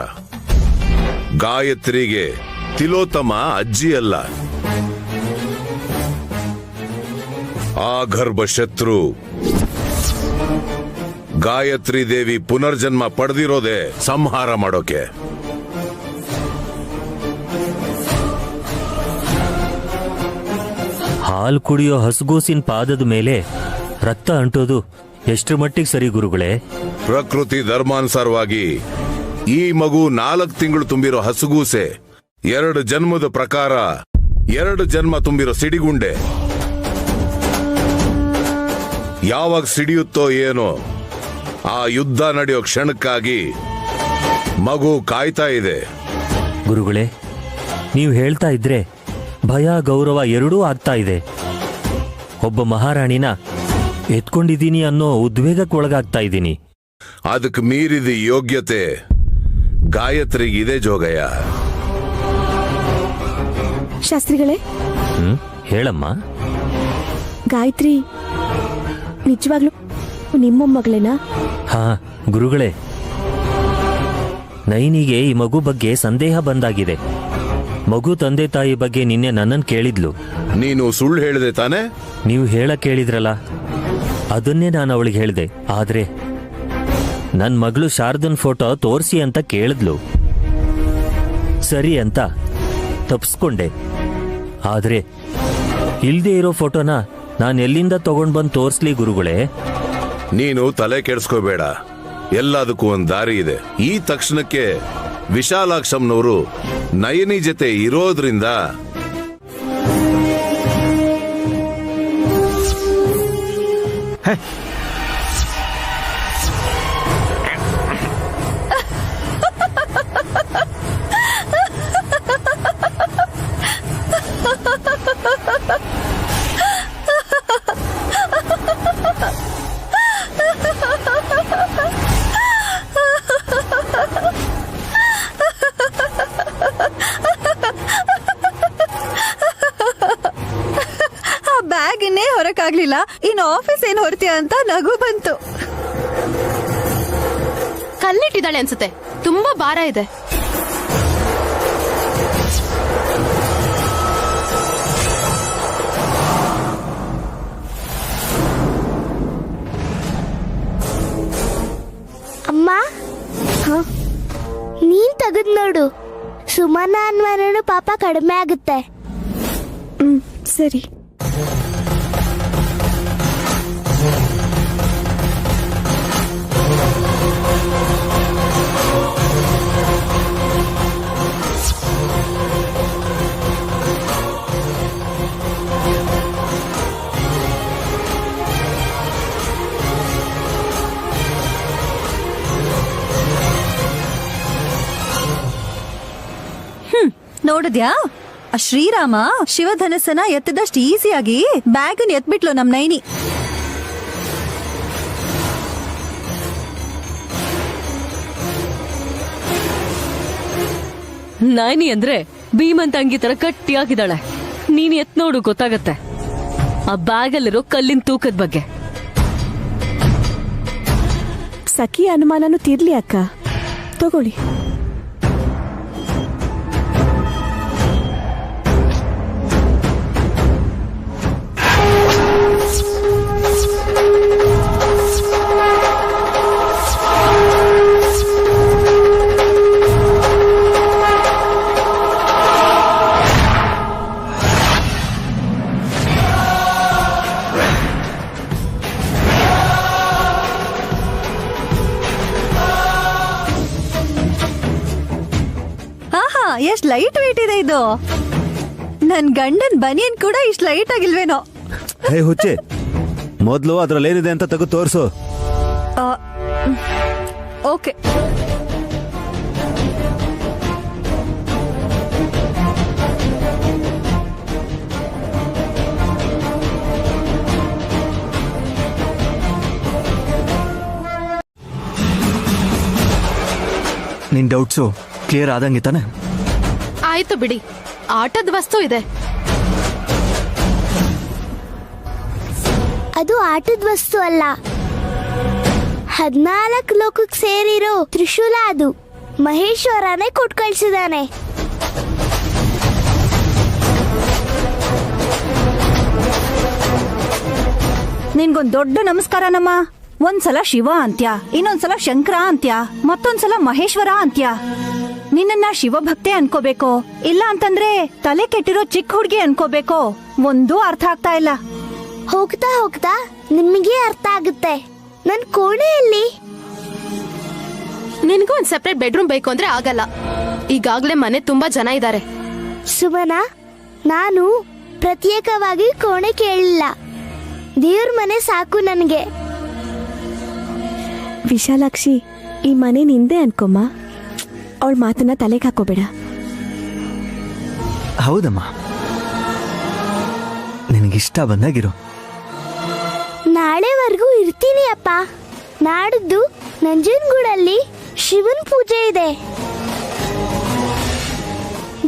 ಗಾಯತ್ರಿಗೆ ತಿಲೋತ್ತಮ ಅಜ್ಜಿ ಅಲ್ಲ, ಆ ಗರ್ಭ ಶತ್ರು. ಗಾಯತ್ರಿ ದೇವಿ ಪುನರ್ಜನ್ಮ ಪಡೆದಿರೋದೇ ಸಂಹಾರ ಮಾಡೋಕೆ. ಹಾಲು ಕುಡಿಯೋ ಹಸುಗೂಸಿನ ಪಾದದ ಮೇಲೆ ರಕ್ತ ಅಂಟೋದು ಎಷ್ಟರ ಮಟ್ಟಿಗೆ ಸರಿ ಗುರುಗಳೇ? ಪ್ರಕೃತಿ ಧರ್ಮಾನುಸಾರವಾಗಿ ಈ ಮಗು 4 ತಿಂಗಳು ತುಂಬಿರೋ ಹಸುಗೂಸೆ, 2 ಜನ್ಮದ ಪ್ರಕಾರ 2 ಜನ್ಮ ತುಂಬಿರೋ ಸಿಡಿಗುಂಡೆ. ಯಾವಾಗ ಸಿಡಿಯುತ್ತೋ ಏನೋ, ಆ ಯುದ್ಧ ನಡೆಯೋ ಕ್ಷಣಕ್ಕಾಗಿ ಮಗು ಕಾಯ್ತಾ ಇದೆ. ಗುರುಗಳೇ, ನೀವು ಹೇಳ್ತಾ ಇದ್ರೆ ಭಯ ಗೌರವ ಎರಡೂ ಆಗ್ತಾ ಇದೆ. ಒಬ್ಬ ಮಹಾರಾಣಿನ ಎತ್ಕೊಂಡಿದ್ದೀನಿ ಅನ್ನೋ ಉದ್ವೇಗಕ್ಕೆ ಒಳಗಾಗ್ತಾ ಇದ್ದೀನಿ. ಅದಕ್ಕೆ ಮೀರಿದ ಯೋಗ್ಯತೆ ಗಾಯತ್ರಿಗಿದೆ ಜೋಗಯ್ಯ. ಶಾಸ್ತ್ರಿಗಳೇ, ಹೇಳಮ್ಮ. ಗಾಯತ್ರಿ ನಿಜವಾಗ್ಲೂ ನಿಮ್ಮ ಮಗಳೇನಾ? ಹಾ ಗುರುಗಳೇ, ನೈನಿಗೆ ಈ ಮಗು ಬಗ್ಗೆ ಸಂದೇಹ ಬಂದಾಗಿದೆ. ಮಗು ತಂದೆ ತಾಯಿ ಬಗ್ಗೆ ನಿನ್ನೆ ನನ್ನನ್ನು ಕೇಳಿದ್ಲು. ನೀನು ಸುಳ್ಳು ಹೇಳಿದೆ ತಾನೆ? ನೀವು ಹೇಳಕ್ ಕೇಳಿದ್ರಲ್ಲ, ಅದನ್ನೇ ನಾನು ಅವಳಿಗೆ ಹೇಳಿದೆ. ಆದ್ರೆ ನನ್ನ ಮಗಳು ಶಾರದನ್ ಫೋಟೋ ತೋರಿಸಿ ಅಂತ ಕೇಳಿದ್ಲು. ಸರಿ ಅಂತ ತಪ್ಪಿಸ್ಕೊಂಡೆ. ಆದ್ರೆ ಇಲ್ದೇ ಇರೋ ಫೋಟೋನ ನಾನು ಎಲ್ಲಿಂದ ತಗೊಂಡ್ ಬಂದು ತೋರಿಸ್ಲಿ ಗುರುಗಳೇ? ನೀನು ತಲೆ ಕೆಡಿಸ್ಕೋಬೇಡ, ಎಲ್ಲದಕ್ಕೂ ಒಂದು ದಾರಿ ಇದೆ. ಈ ತಕ್ಷಣಕ್ಕೆ ವಿಶಾಲಾಕ್ಷಮ್ನವರು ನಯನಿ ಜೊತೆ ಇರೋದ್ರಿಂದ ಬ್ಯಾಗನ್ನೇ ಹೊರಕಾಗ್ಲಿಲ್ಲ, ಇನ್ನು ಆಫೀಸ್ ಏನ್ ಹೊರತೀಯ ಅಂತ ನಗು ಬಂತು. ಕಲ್ಲಿಟ್ಟಿದ್ದಾಳೆ ಅನ್ಸುತ್ತೆ, ತುಂಬಾ ಭಾರ ಇದೆ. ಅಮ್ಮ, ನೀನ್ ತೆಗೆದ್ ನೋಡು, ಸುಮನ ಅನ್ವರನು ಪಾಪ ಕಡಿಮೆ ಆಗುತ್ತೆ. ಸರಿ. ನೋಡಿದ್ಯಾ, ಆ ಶ್ರೀರಾಮ ಶಿವಧನಸ್ಸನ ಎತ್ತದಷ್ಟು ಈಸಿಯಾಗಿ ಬ್ಯಾಗನ್ ಎತ್ಬಿಟ್ಲು ನಮ್ ನೈನಿ. ನೈನಿ ಅಂದ್ರೆ ಭೀಮಂತ ಅಂಗಿ ತರ ಗಟ್ಟಿಯಾಗಿದ್ದಾಳೆ. ನೀನ್ ಎತ್ ನೋಡು, ಗೊತ್ತಾಗತ್ತೆ ಆ ಬ್ಯಾಗಲ್ಲಿರೋ ಕಲ್ಲಿನ ತೂಕದ ಬಗ್ಗೆ. ಸಖಿ ಅನುಮಾನನೂ ತೀರ್ಲಿ ಅಕ್ಕ, ತಗೊಳ್ಳಿ. ಎಷ್ಟ್ ಲೈಟ್ ವೇಟ್ ಇದೆ ಇದು. ನನ್ ಗಂಡನ್ ಬನಿಯನ್ ಕೂಡ ಇಷ್ಟ್ ಲೈಟ್ ಆಗಿಲ್ವೇನೋ. ಹೇ ಹುಚ್ಚೆ, ಮೊದ್ಲು ಅದ್ರಲ್ಲೇನಿದೆ ಅಂತ ತೆಗೆದು ತೋರ್ಸು. ಓಕೆ. ನಿನ್ ಡೌಟ್ಸು ಕ್ಲಿಯರ್ ಆದಂಗೆ ತಾನೆ? ಆಯ್ತು ಬಿಡಿ, ಆಟದ ವಸ್ತು ಇದೆ. ಅದು ಆಟದ ವಸ್ತು ಅಲ್ಲ, 14 ಲೋಕಕ್ಕೆ ಸೇರಿರೋ ತ್ರಿಶೂಲ. ಅದು ಮಹೇಶ್ವರನೇ ಕೊಟ್ಟು ಕಳ್ಸಿದಾನೆ. ನಿನ್ಗೊಂದ್ ದೊಡ್ಡ ನಮಸ್ಕಾರ ನಮ್ಮ. ಒಂದ್ಸಲ ಶಿವ ಅಂತ್ಯ, ಇನ್ನೊಂದ್ಸಲ ಶಂಕರ ಅಂತ್ಯ, ಮತ್ತೊಂದ್ಸಲ ಮಹೇಶ್ವರ ಅಂತ್ಯ. ನಿನ್ನ ಶಿವಭಕ್ತೆ ಅನ್ಕೋಬೇಕೋ ಇಲ್ಲ ಅಂತಂದ್ರೆ ತಲೆ ಕೆಟ್ಟಿರೋ ಚಿಕ್ಕ ಹುಡುಗಿ ಅನ್ಕೋಬೇಕೋ, ಒಂದೂ ಅರ್ಥ ಆಗ್ತಾ ಇಲ್ಲ. ಹೋಗ್ತಾ ಹೋಗ್ತಾ ನಿಮಗೆ ಅರ್ಥ ಆಗುತ್ತೆ. ನನ್ ಕೋಣೆಯಲ್ಲಿ ನಿನ್ಗೂ ಒಂದ್ ಸೆಪರೇಟ್ ಬೆಡ್ರೂಮ್ ಬೇಕು ಅಂದ್ರೆ ಆಗಲ್ಲ. ಈಗಾಗ್ಲೇ ಮನೆ ತುಂಬಾ ಜನ ಇದ್ದಾರೆ. ಸುಮನ, ನಾನು ಪ್ರತ್ಯೇಕವಾಗಿ ಕೋಣೆ ಕೇಳಲಿಲ್ಲ. ದೇವ್ರ ಮನೆ ಸಾಕು ನನಗೆ. ವಿಶಾಲಾಕ್ಷಿ, ಈ ಮನೆ ನಿಂದೆ ಅನ್ಕೊಮ್ಮ. ಅವಳ ಮಾತನ್ನ ತಲೆಗೆ ಹಾಕೋಬೇಡ. ಹೌದಮ್ಮ, ನಿನಗಿಷ್ಟ ಬಂದಾಗಿರು. ನಾಳೆವರೆಗೂ ಇರ್ತೀನಿ ಅಪ್ಪ. ನಾಡಿದ್ದು ನಂಜನಗೂಡಲ್ಲಿ ಶಿವನ್ ಪೂಜೆ ಇದೆ.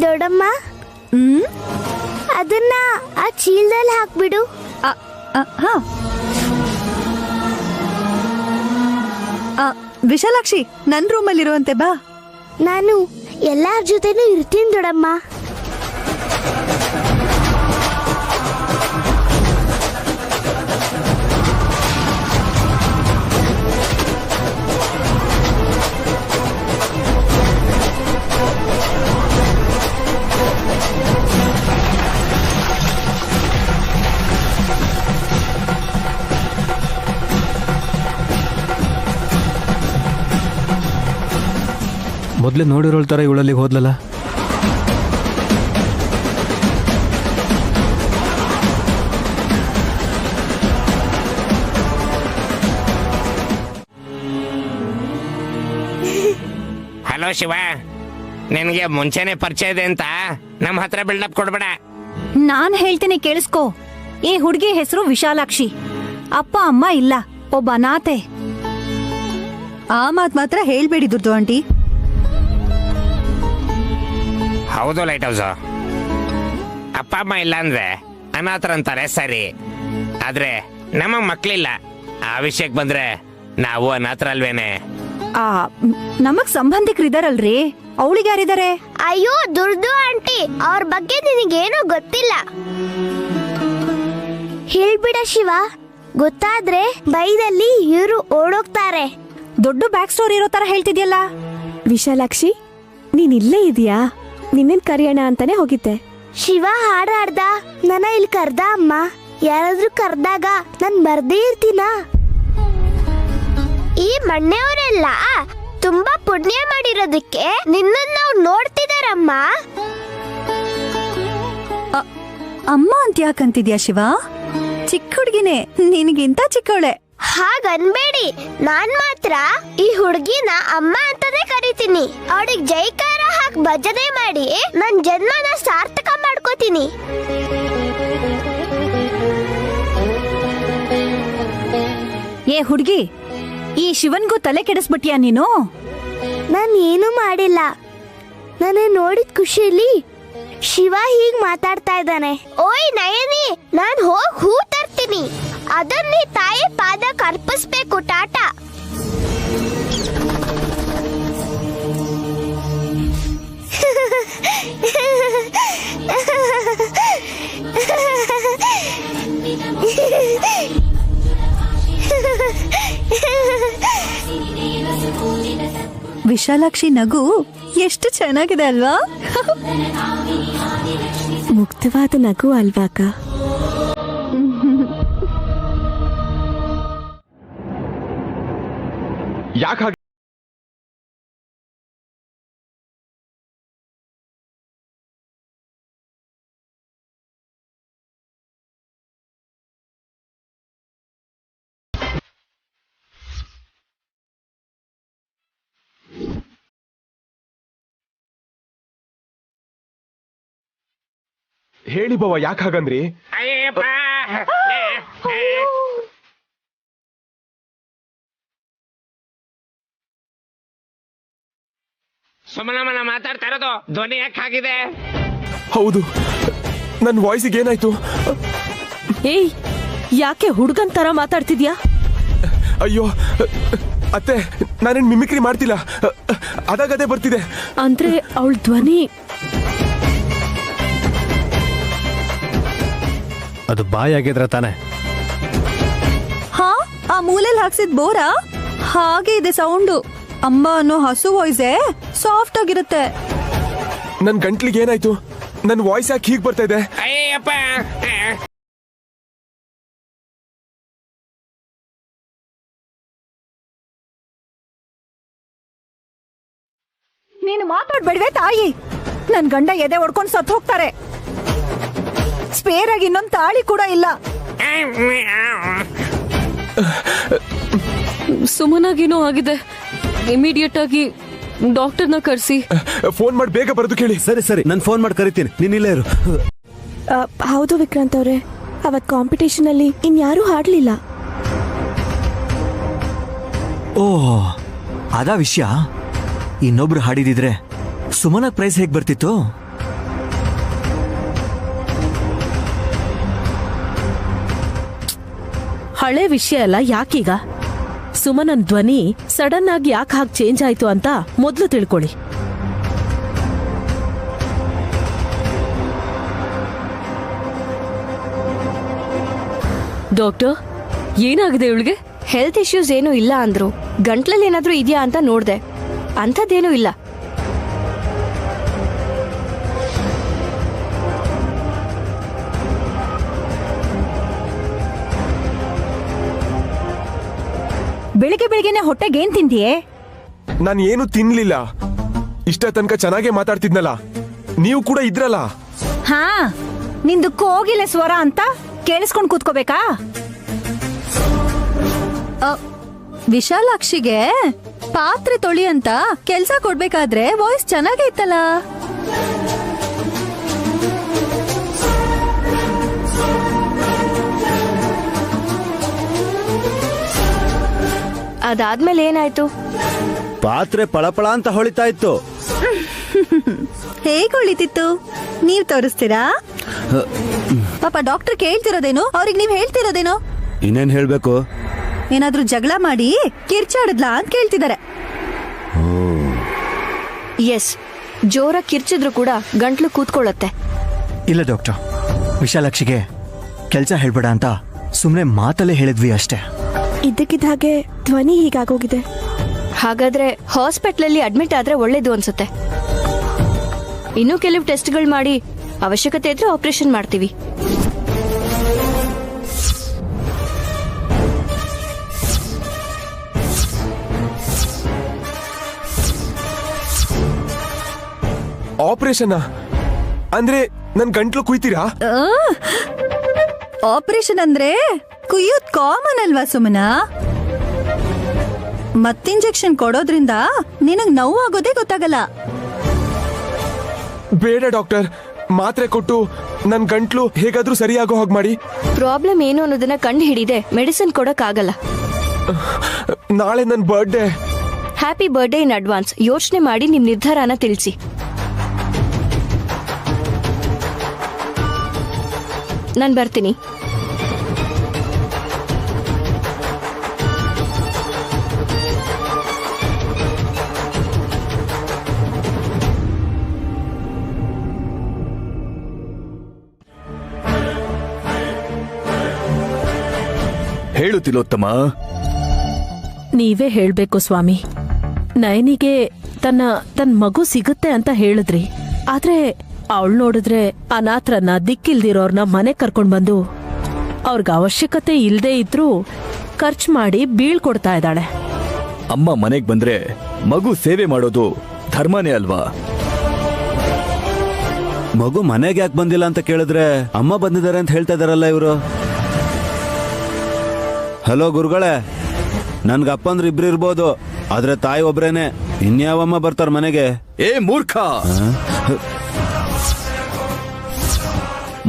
ದೊಡ್ಡಮ್ಮ, ಅದನ್ನ ಆ ಚೀಲದಲ್ಲಿ ಹಾಕ್ಬಿಡು. ವಿಶಾಲಾಕ್ಷಿ, ನನ್ ರೂಮಲ್ಲಿರುವಂತೆ ಬಾ. ನಾನು ಎಲ್ಲಾರ ಜೊತೆನೂ ಇರ್ತೀನಿ ದೊಡ್ಡಮ್ಮ. ಮೊದಲೇ ನೋಡಿರೋಳ್ ಥರ ಇವಳಲ್ಲಿಗೆ ಹೋದ್ಲಲ್ಲ. ಹಲೋ ಶಿವ, ನಿನಗೆ ಮುಂಚೆನೆ ಪರಿಚಯ ಇದೆ ಅಂತ ನಮ್ಮ ಹತ್ರ ಬಿಲ್ಡಪ್ ಕೊಡ್ಬೇಡ. ನಾನ್ ಹೇಳ್ತೀನಿ ಕೇಳಿಸ್ಕೋ. ಈ ಹುಡುಗಿ ಹೆಸರು ವಿಶಾಲಾಕ್ಷಿ. ಅಪ್ಪ ಅಮ್ಮ ಇಲ್ಲ, ಒಬ್ಬ ಅನಾಥೆ. ಆ ಮಾತ್ ಮಾತ್ರ ಹೇಳ್ಬೇಡಿ ದುರ್ದು ಆಂಟಿ. ಹೌದು ಲೈಟ್ ಹೌಸ್, ಅಪ್ಪ ಅಮ್ಮ ಇಲ್ಲ ಅಂದ್ರೆ ಅನಾಥರಂತಾರೆ ಸರಿ, ಆದ್ರೆ ನಮ್ಮ ಮಕ್ಳಿಲ್ಲ. ಆ ವಿಷಯಕ್ಕೆ ಬಂದ್ರೆ ನಾವು ಅನಾಥರಲ್ವೇನೆ. ನಮಗ್ ಸಂಬಂಧಿಕರು ಇದಾರಲ್ರಿ, ಅವಳಿಗೆ ಯಾರಿದ್ದಾರೆ? ಅಯ್ಯೋ ದುರ್ದು ಆಂಟಿ, ಅವ್ರ ಬಗ್ಗೆ ನಿನಗೇನು ಗೊತ್ತಿಲ್ಲ. ಹೇಳ್ಬಿಡ ಶಿವ, ಗೊತ್ತಾದ್ರೆ ಬೈದಲ್ಲಿ ಇವರು ಓಡೋಗ್ತಾರೆ. ದೊಡ್ಡ ಬ್ಯಾಕ್ ಸ್ಟೋರಿ ಇರೋ ತರ ಹೇಳ್ತಿದ್ಯಲ್ಲ. ವಿಶಾಲಾಕ್ಷಿ, ನೀನ್ ಇಲ್ಲೇ ಇದೀಯಾ? ನಿನ್ನೇನ್ ಕರೆಯೋಣ ಅಂತಾನೆ ಹೋಗಿದ್ದೆ. ಶಿವ ಹಾಡಾಡ್ದ, ನನ್ನ ಇಲ್ಲಿ ಕರ್ದ ಅಮ್ಮ. ಯಾರಾದ್ರೂ ಕರ್ದಾಗ ನಾನ್ ಬರ್ದೇ ಇರ್ತೀನ. ಈ ಮಣ್ಣೆಯವರೆಲ್ಲ ತುಂಬಾ ಪುಣ್ಯ ಮಾಡಿರೋದಕ್ಕೆ ನಿನ್ನನ್ನು ನಾವು ನೋಡ್ತಿದಾರಮ್ಮ. ಅಮ್ಮ ಅಂತ ಯಾಕಂತಿದ್ಯಾ ಶಿವ? ಚಿಕ್ಕ ಹುಡುಗಿನೇ, ನಿನಗಿಂತ ಚಿಕ್ಕವಳೆ. ಹಾಗನ್ಬೇಡಿ, ನಾನ್ ಮಾತ್ರ ಈ ಹುಡುಗಿನ ಅಮ್ಮ ಅಂತಾನೆ ಕರಿತೀನಿ. ಅವಳಿಗೆ ಜೈಕಾರ ಹಾಕಿ ಭಜನೆ ಮಾಡಿ ನನ್ ಜನ್ಮನ ಸಾರ್ಥಕ ಮಾಡ್ಕೋತೀನಿ. ಏ ಹುಡುಗಿ, ಈ ಶಿವನ್ಗೂ ತಲೆ ಕೆಡಿಸ್ಬಿಟ್ಯಾ ನೀನು? ನಾನ್ ಏನು ಮಾಡಿಲ್ಲ. ನನ್ನ ನೋಡಿದ ಖುಷಿಲಿ ಶಿವ ಹೀಗ್ ಮಾತಾಡ್ತಾ ಇದ್ದಾನೆ. ಓಯ್ ನಯನಿ, ನಾನ್ ಹೋಗ್ ಹೂ ತರ್ತೀನಿ. ಅದನ್ನ ನೀ ತಾಯಿ ಪಾದಕ್ಕೆ ಅರ್ಪಿಸ್ಬೇಕು. ಟಾಟಾ. ವಿಶಾಲಾಕ್ಷಿ ನಗು ಎಷ್ಟು ಚೆನ್ನಾಗಿದೆ ಅಲ್ವಾ? ಮುಕ್ತವಾದ ನಗು ಅಲ್ವಾಕ? ಯಾಕೆ ಹೇಳಿ ಬಾವ, ಯಾಕೆ ಹಾಗಂದ್ರಿ? ಸುಮ್ಮನ ಮಾತಾಡ್ತಾ ಇರೋದು, ಧ್ವನಿ ಯಾಕೆ ಆಗಿದೆ? ಹೌದು, ನನ್ನ ವಾಯ್ಸಿಗೆ ಏನಾಯ್ತು? ಏಯ್, ಯಾಕೆ ಹುಡುಗನ್ ತರ ಮಾತಾಡ್ತಿದ್ಯಾ? ಅಯ್ಯೋ ಅತ್ತೆ, ನಾನೇನ್ ಮಿಮಿಕ್ರಿ ಮಾಡ್ತಿಲ್ಲ, ಅದಾಗದೇ ಬರ್ತಿದೆ. ಅಂದ್ರೆ ಅವಳ ಧ್ವನಿ ಅದು ಬಾಯಿ ಆಗಿದ್ರ ತಾನೆ? ಹಾ, ಆ ಮೂಲೆಯಲ್ಲಿ ಹಾಕ್ಸಿದ್ ಬೋರ ಹಾಗೆ ಇದೆ ಸೌಂಡು. ಅಮ್ಮ ಅನ್ನೋ ಹಸು ವಾಯ್ಸೇ ಸಾಫ್ಟ್ ಆಗಿರುತ್ತೆ. ನನ್ ಗಂಟ್ಲಿಗೆ ಏನಾಯ್ತು? ನನ್ ವಾಯ್ಸ್ ಯಾಕೆ ಹೀಗ್ ಬರ್ತಾ ಇದೆ? ಅಯ್ಯಪ್ಪ, ನೀನು ಮಾತಾಡ್ಬೇಡ್ವೆ ತಾಯಿ. ನನ್ ಗಂಡ ಎದೆ ಹೊಡ್ಕೊಂಡು ಸತ್ತು ಹೋಗ್ತಾರೆ. ಸ್ಪೇರ್ ಆಗಿ ಇನ್ನೊಂದು ತಾಳಿ ಕೂಡ ಇಲ್ಲ. ಸುಮನಾಗಿನೂ ಆಗಿದೆ. ಇಮಿಡಿಯೇಟ್ ಆಗಿ ಡಾಕ್ಟರ್ನ ಕರ್ಸಿ. ಫೋನ್ ಮಾಡಿ ಬೇಗ ಬರೋದು ಕೇಳಿ. ಸರಿ ಸರಿ, ನಾನು ಫೋನ್ ಮಾಡಿ ಕರಿತೀನಿ, ನೀನ್ ಇಲ್ಲೇ ಇರು. ಹೌದು ವಿಕ್ರಾಂತ್ ಅವರೇ, ಅವತ್ ಕಾಂಪಿಟೇಷನ್ ಅಲ್ಲಿ ಇನ್ಯಾರೂ ಹಾಡ್ಲಿಲ್ಲ. ಓಹ್, ಅದಾ ವಿಷಯ. ಇನ್ನೊಬ್ರು ಹಾಡಿದಿದ್ರೆ ಸುಮನ ಪ್ರೈಸ್ ಹೇಗ್ ಬರ್ತಿತ್ತು? ಹಳೆ ವಿಷಯ ಅಲ್ಲ, ಯಾಕೀಗ? ಸುಮನನ್ ಧ್ವನಿ ಸಡನ್ ಆಗಿ ಯಾಕೆ ಹಾಗೆ ಚೇಂಜ್ ಆಯ್ತು ಅಂತ ಮೊದಲು ತಿಳ್ಕೊಳ್ಳಿ. ಡಾಕ್ಟರ್, ಏನಾಗಿದೆ ಇವಳಿಗೆ? ಹೆಲ್ತ್ ಇಶ್ಯೂಸ್ ಏನೂ ಇಲ್ಲ ಅಂದ್ರು. ಗಂಟ್ಲಲ್ಲಿ ಏನಾದ್ರೂ ಇದೆಯಾ ಅಂತ ನೋಡ್ದೆ, ಅಂಥದ್ದೇನೂ ಇಲ್ಲ. ಬೆಳಿಗ್ಗೆ ಬೆಳಿಗ್ಗೆನೆ ಹೊಟ್ಟೆಗೆ ಏನ್ ತಿಂದಿಯೇ? ನಾನು ಏನು ತಿನ್ಲಿಲ್ಲ. ಇಷ್ಟ ತನಕ ಚೆನ್ನಾಗೇ ಮಾತಾಡ್ತಿದ್ನಲ್ಲ, ನೀವು ಕೂಡ ಇದ್ರಲ್ಲ. ಹಾ, ನಿಂದು ಕೋಗಿಲೆ ಸ್ವರ ಅಂತ ಕೇಳಿಸ್ಕೊಂಡ್ ಕೂತ್ಕೋಬೇಕಾ? ವಿಶಾಲಾಕ್ಷಿಗೆ ಪಾತ್ರೆ ತೊಳಿ ಅಂತ ಕೆಲ್ಸ ಕೊಡ್ಬೇಕಾದ್ರೆ ವಾಯ್ಸ್ ಚೆನ್ನಾಗೇ ಇತ್ತಲ್ಲ. ಅದಾದ್ಮೇಲೆ ಏನಾಯ್ತು? ಪಾತ್ರೆ ಪಳಪಳ ಅಂತ ಹೊಳಿತಾ ಇತ್ತು. ಹೇಗ್ ಹೊಳಿತಿತ್ತು? ನೀವ್ ತೋರಿಸ್ತೀರಾ? ಪಾಪ ಡಾಕ್ಟರ್ ಕೇಳ್ತಿರೋದೇನು, ಅವ್ರಿಗೆ ನೀವ್ ಹೇಳ್ತಿರೋದೇನು? ಇನ್ನೇನ್ ಹೇಳ್ಬೇಕು? ಏನಾದ್ರೂ ಜಗಳ ಮಾಡಿ ಕಿರ್ಚಾಡಿದ್ಲಾ ಅಂತ ಕೇಳ್ತಿದ್ದಾರೆ. ಎಸ್, ಜೋರ ಕಿರ್ಚಿದ್ರು ಕೂಡ ಗಂಟ್ಲು ಕೂತ್ಕೊಳ್ಳತ್ತೆ. ಇಲ್ಲ ಡಾಕ್ಟರ್, ವಿಶಾಲಾಕ್ಷಿಗೆ ಕೆಲ್ಸ ಹೇಳ್ಬೇಡ ಅಂತ ಸುಮ್ನೆ ಮಾತಲ್ಲೇ ಹೇಳಿದ್ವಿ ಅಷ್ಟೇ. ಇದ್ದಕ್ಕಿದ್ದ ಹಾಗೆ ಧ್ವನಿ ಹೀಗಾಗೋಗಿದೆ. ಹಾಗಾದ್ರೆ ಹಾಸ್ಪಿಟ್ಲಲ್ಲಿ ಅಡ್ಮಿಟ್ ಆದ್ರೆ ಒಳ್ಳೇದು ಅನ್ಸುತ್ತೆ. ಇನ್ನೂ ಕೆಲವು ಟೆಸ್ಟ್ಗಳು ಮಾಡಿ ಅವಶ್ಯಕತೆ ಇದ್ರೆ ಆಪರೇಷನ್ ಮಾಡ್ತೀವಿ. ಆಪರೇಷನ್ ಅಂದ್ರೆ ನನ್ ಗಂಟ್ಲು ಕುಯ್ತೀರಾ? ಆಪರೇಷನ್ ಅಂದ್ರೆ ಕುಯ್ಯೋದ್ ಕಾಮನ್ ಅಲ್ವಾ ಸುಮನ? ಮತ್ತಿಂಜೆಕ್ಷನ್ ಕೊಡೋದ್ರಿಂದ ನಿನಗ್ ನೋವು ಆಗೋದೇ ಗೊತ್ತಾಗಲ್ಲ. ಬೇಡ ಡಾಕ್ಟರ್, ಮಾತ್ರೆ ಕೊಟ್ಟು ನನ್ ಗಂಟ್ಲು ಹೇಗಾದ್ರೂ ಸರಿಯಾಗೋ ಹಾಗೆ ಮಾಡಿ. ಪ್ರಾಬ್ಲಮ್ ಏನು ಅನ್ನೋದನ್ನ ಕಂಡು ಹಿಡಿದೆ ಮೆಡಿಸಿನ್ ಕೊಡಕ್ ಆಗಲ್ಲ. ನಾಳೆ ನನ್ birthday. Happy birthday in advance. ಯೋಚನೆ ಮಾಡಿ ನಿಮ್ ನಿರ್ಧಾರನ ತಿಳಿಸಿ. ನಾನ್ ಬರ್ತೀನಿ. ಹೇಳು ತಿಲೋತ್ತಮ. ನೀವೇ ಹೇಳ್ಬೇಕು ಸ್ವಾಮಿ. ನಯನಿಗೆ ತನ್ನ ಮಗು ಸಿಗುತ್ತೆ ಅಂತ ಹೇಳಿದ್ರಿ, ಆದ್ರೆ ಅವಳು ನೋಡಿದ್ರೆ ಅನಾಥರನ್ನ, ದಿಕ್ಕಿಲ್ದಿರೋರ್ನ ಮನೆ ಕರ್ಕೊಂಡ್ ಬಂದು ಅವ್ರಿಗೆ ಅವಶ್ಯಕತೆ ಇಲ್ದೇ ಇದ್ರೂ ಖರ್ಚು ಮಾಡಿ ಬೀಳ್ಕೊಡ್ತಾ ಇದ್ದಾಳೆ. ಅಮ್ಮ ಮನೆಗ್ ಬಂದ್ರೆ ಮಗು ಸೇವೆ ಮಾಡೋದು ಧರ್ಮನೇ ಅಲ್ವಾ? ಮಗು ಮನೆಗೆ ಯಾಕೆ ಬಂದಿಲ್ಲ ಅಂತ ಕೇಳಿದ್ರೆ ಅಮ್ಮ ಬಂದಿದ್ದಾರೆ ಅಂತ ಹೇಳ್ತಾ ಇದಾರಲ್ಲ ಇವರು. ಹಲೋ ಗುರುಗಳೇ, ನನ್ಗೆ ಅಪ್ಪ ಅಂದ್ರೆ ಇಬ್ರು ಇರ್ಬೋದು, ಆದ್ರೆ ತಾಯಿ ಒಬ್ರೇನೆ. ಇನ್ಯಾವಮ್ಮ ಬರ್ತಾರ ಮನೆಗೆ? ಏ ಮೂರ್ಖ,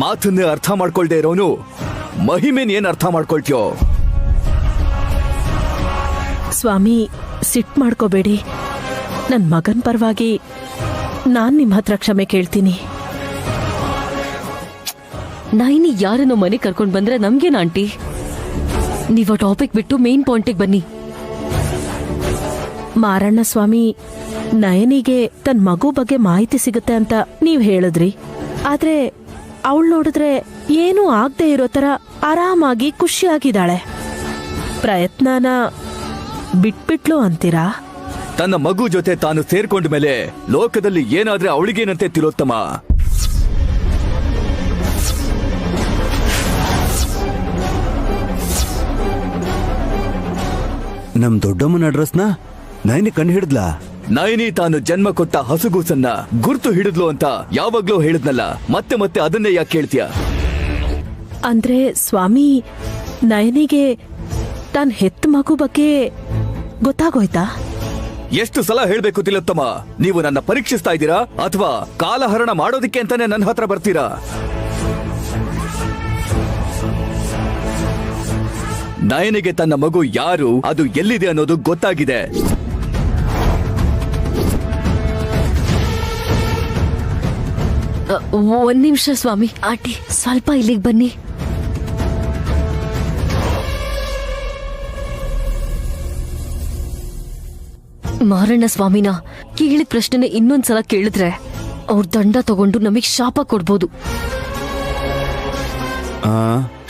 ಮಾತನ್ನೇ ಅರ್ಥ ಮಾಡ್ಕೊಳ್ದೆ ಇರೋನು ಮಹಿಮೆನ್ ಏನ್ ಅರ್ಥ ಮಾಡ್ಕೊಳ್ತೀಯೋ? ಸ್ವಾಮಿ, ಸಿಟ್ ಮಾಡ್ಕೋಬೇಡಿ. ನನ್ ಮಗನ್ ಪರವಾಗಿ ನಾನ್ ನಿಮ್ ಹತ್ರ ಕ್ಷಮೆ ಕೇಳ್ತೀನಿ. ನೈನಿ ಯಾರನ್ನೋ ಮನೆ ಕರ್ಕೊಂಡ್ ಬಂದ್ರೆ ನಮ್ಗೇನ ಆಂಟಿ? ನೀವ ಟಾಪಿಕ್ ಬಿಟ್ಟು ಮೇನ್ ಪಾಯಿಂಟಿಗೆ ಬನ್ನಿ. ಮಾರಣ್ಣ ಸ್ವಾಮಿ, ನಯನಿಗೆ ತನ್ ಮಗು ಬಗ್ಗೆ ಮಾಹಿತಿ ಸಿಗುತ್ತೆ ಅಂತ ನೀವ್ ಹೇಳಿದ್ರಿ, ಆದ್ರೆ ಅವಳು ನೋಡಿದ್ರೆ ಏನೂ ಆಗದೆ ಇರೋ ತರ ಆರಾಮಾಗಿ ಖುಷಿಯಾಗಿದ್ದಾಳೆ. ಪ್ರಯತ್ನನ ಬಿಟ್ಬಿಟ್ಲು ಅಂತೀರಾ? ತನ್ನ ಮಗು ಜೊತೆ ತಾನು ಸೇರ್ಕೊಂಡ ಮೇಲೆ ಲೋಕದಲ್ಲಿ ಏನಾದ್ರೆ ಅವಳಿಗೇನಂತೆ ತಿಲೋತ್ತಮ? ನಮ್ ದೊಡ್ಡಮ್ಮನ ಅಡ್ರೆಸ್ನ ನೈನಿ ಕಂಡು ಹಿಡಿದ್ಲಾ? ನೈನಿ ತಾನು ಜನ್ಮ ಕೊಟ್ಟ ಹಸುಗೂಸನ್ನ ಗುರ್ತು ಹಿಡಿದ್ಲು ಅಂತ ಯಾವಾಗ್ಲೂ ಹೇಳಿದ್ನಲ್ಲ, ಮತ್ತೆ ಮತ್ತೆ ಅದನ್ನೇ ಯಾಕೆ ಕೇಳ್ತೀಯ? ಅಂದ್ರೆ ಸ್ವಾಮಿ, ನಯನಿಗೆ ತಾನ್ ಹೆತ್ತ ಮಗು ಬಗ್ಗೆ ಗೊತ್ತಾಗೋಯ್ತಾ? ಎಷ್ಟು ಸಲ ಹೇಳ್ಬೇಕು ತಿಲೋತ್ತಮ, ನೀವು ನನ್ನ ಪರೀಕ್ಷಿಸ್ತಾ ಇದ್ದೀರಾ ಅಥವಾ ಕಾಲಹರಣ ಮಾಡೋದಿಕ್ಕೆ ಅಂತಾನೆ ನನ್ನ ಹತ್ರ ಬರ್ತೀರಾ? ನಯನಿಗೆ ತನ್ನ ಮಗು ಯಾರು, ಅದು ಎಲ್ಲಿದೆ ಅನ್ನೋದು ಗೊತ್ತಾಗಿದೆ. ಒಂದ್ ನಿಮಿಷ ಸ್ವಾಮಿ. ಆಂಟಿ ಸ್ವಲ್ಪ ಇಲ್ಲಿಗೆ ಬನ್ನಿ. ಮಾರಣ್ಣ ಸ್ವಾಮಿನ ಕೇಳಿದ ಪ್ರಶ್ನೆನ ಇನ್ನೊಂದ್ಸಲ ಕೇಳಿದ್ರೆ ಅವ್ರ ದಂಡ ತಗೊಂಡು ನಮಗ್ ಶಾಪ ಕೊಡ್ಬೋದು.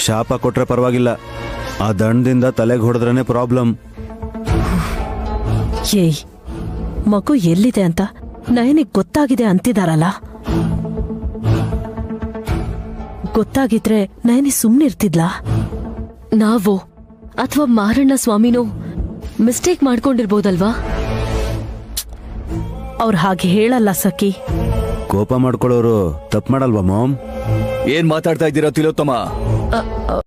ಶಾಪ ಕೊಟ್ರೆ ಪರವಾಗಿಲ್ಲ, ಆ ದಂಡದಿಂದ ತಲೆಗೆ ಹೊಡೆದ್ರೇನೆ ಪ್ರಾಬ್ಲಮ್. ಏಯ್, ಮಗು ಎಲ್ಲಿದೆ ಅಂತ ನಯನಿಗೆ ಗೊತ್ತಾಗಿದೆ ಅಂತಿದಾರಲ್ಲ. ಗೊತ್ತಾಗಿದ್ರೆ ನಯನಿ ಸುಮ್ನಿರ್ತಿದ್ಲಾ? ನಾವು ಅಥವಾ ಮಾರಣ್ಣ ಸ್ವಾಮಿನೋ ಮಿಸ್ಟೇಕ್ ಮಾಡ್ಕೊಂಡಿರ್ಬೋದಲ್ವಾ? ಅವ್ರು ಹಾಗೆ ಹೇಳಲ್ಲ ಸಖಿ. ಕೋಪ ಮಾಡ್ಕೊಳ್ಳೋರು ತಪ್ಪು ಮಾಡಲ್ವಾ ಮಾಮ್? ಏನ್ ಮಾತಾಡ್ತಾ ಇದ್ದೀರಾ ತಿಲೋತ್ತಮ?